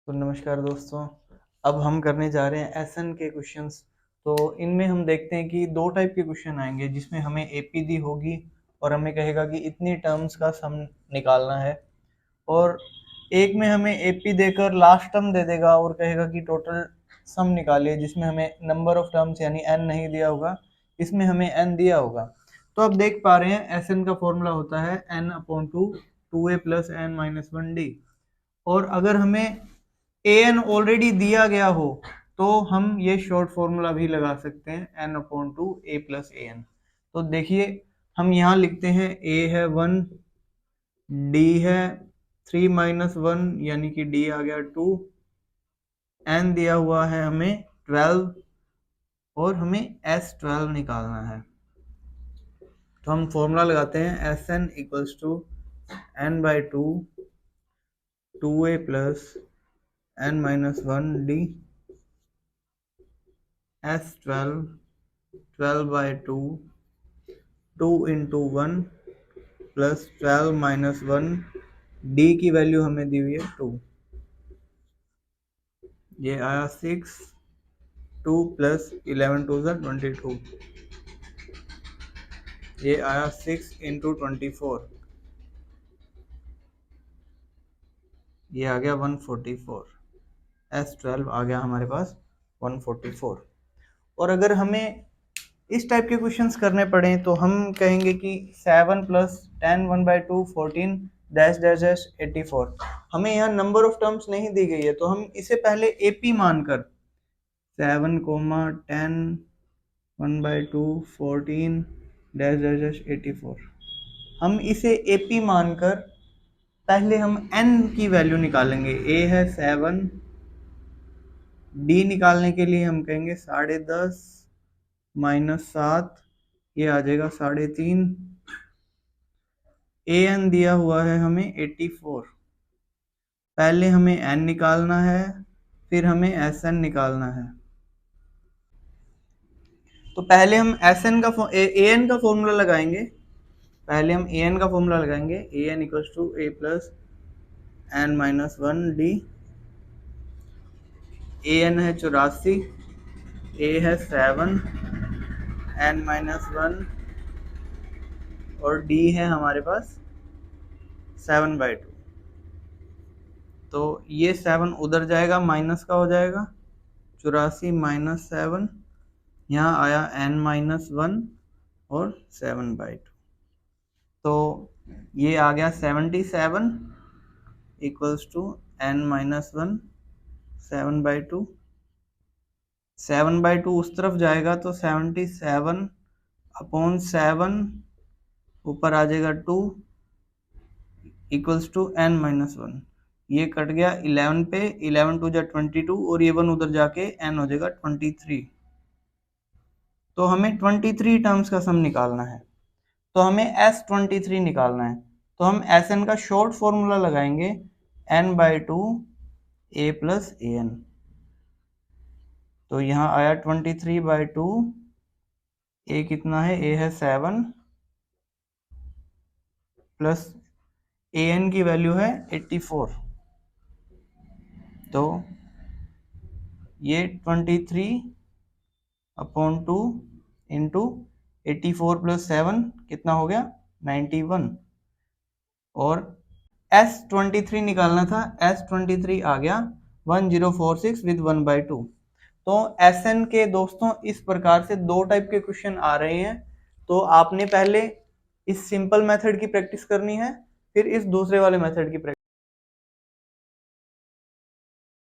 तो नमस्कार दोस्तों। अब हम करने जा रहे हैं एसएन के क्वेश्चंस। तो इनमें हम देखते हैं कि दो टाइप के क्वेश्चन आएंगे, जिसमें हमें एपी दी होगी और हमें कहेगा कि इतनी टर्म्स का सम निकालना है, और एक में हमें एपी देकर लास्ट टर्म दे देगा और कहेगा कि टोटल सम निकालिए, जिसमें हमें नंबर ऑफ टर्म्स यानी एन नहीं दिया होगा, इसमें हमें एन दिया होगा। तो अब देख पा रहे हैं एसएन का फॉर्मूला होता है N upon two A plus N minus one D. और अगर हमें ए एन ऑलरेडी दिया गया हो तो हम ये शॉर्ट फॉर्मूला भी लगा सकते हैं N upon two A plus A N. तो देखिए, हम यहाँ लिखते हैं ए है 1, डी है 3 माइनस 1 यानी कि डी आ गया 2, एन दिया हुआ है हमें 12 और हमें एस 12 निकालना है। तो हम फॉर्मूला लगाते हैं S N equals to N by two A plus N minus one D S 12 by two into one plus 12 minus one, D की वैल्यू हमें दी हुई है 2, ये आया 6, 2 प्लस 11 टू 22, ये आया 6 इंटू 24, ये आ गया 144, S12 आ गया हमारे पास 144। और अगर हमें इस टाइप के क्वेश्चंस करने पड़े तो हम कहेंगे कि 7 plus 10 1 by 2 14 dash dash dash 84। हमें यहाँ नंबर ऑफ टर्म्स नहीं दी गई है, तो हम इसे पहले एपी मानकर 7 comma 10 1 by 2 14 dash dash dash 84, हम इसे एपी मानकर पहले हम n की वैल्यू निकालेंगे। a है 7, d निकालने के लिए हम कहेंगे 10.5 माइनस 7, ये आ जाएगा 3.5, ए एन दिया हुआ है हमें 84। पहले हमें n निकालना है, फिर हमें एस एन निकालना है। तो पहले हम एस एन का ए एन का फॉर्मूला लगाएंगे। पहले हम ए एन का फॉर्मूला लगाएंगे, A N equals to A plus N minus one D. A N है 84, ए है 7, एन माइनस वन और डी है हमारे पास 7/2। तो ये 7 उधर जाएगा, माइनस का हो जाएगा 84 माइनस 7, यहाँ आया n माइनस 1 और 7/2। तो ये आ गया 77 इक्वल्स टू n माइनस 1 7/2। 7/2 उस तरफ जाएगा तो 77 अपॉन 7 ऊपर आ जाएगा 2 इक्वल्स टू n माइनस 1। ये कट गया 11 पे, 11 टू जा 22 और ये 1 उधर जाके n हो जाएगा 23। तो हमें 23 टर्म्स का सम निकालना है, तो हमें S23 निकालना है। तो हम Sn का शॉर्ट फॉर्मूला लगाएंगे n/2 a plus A N. तो यहाँ आया 23/2, a कितना है, a है 7 प्लस ए एन की वैल्यू है 84। तो ये 23 अपॉन 2 इंटू 84 प्लस 7 कितना हो गया 91। और S23 निकालना था, S23 आ गया 1046 विद 1/2। तो SN के दोस्तों इस प्रकार से दो टाइप के क्वेश्चन आ रहे हैं। तो आपने पहले इस सिंपल मेथड की प्रैक्टिस करनी है, फिर इस दूसरे वाले मेथड की प्रैक्टिस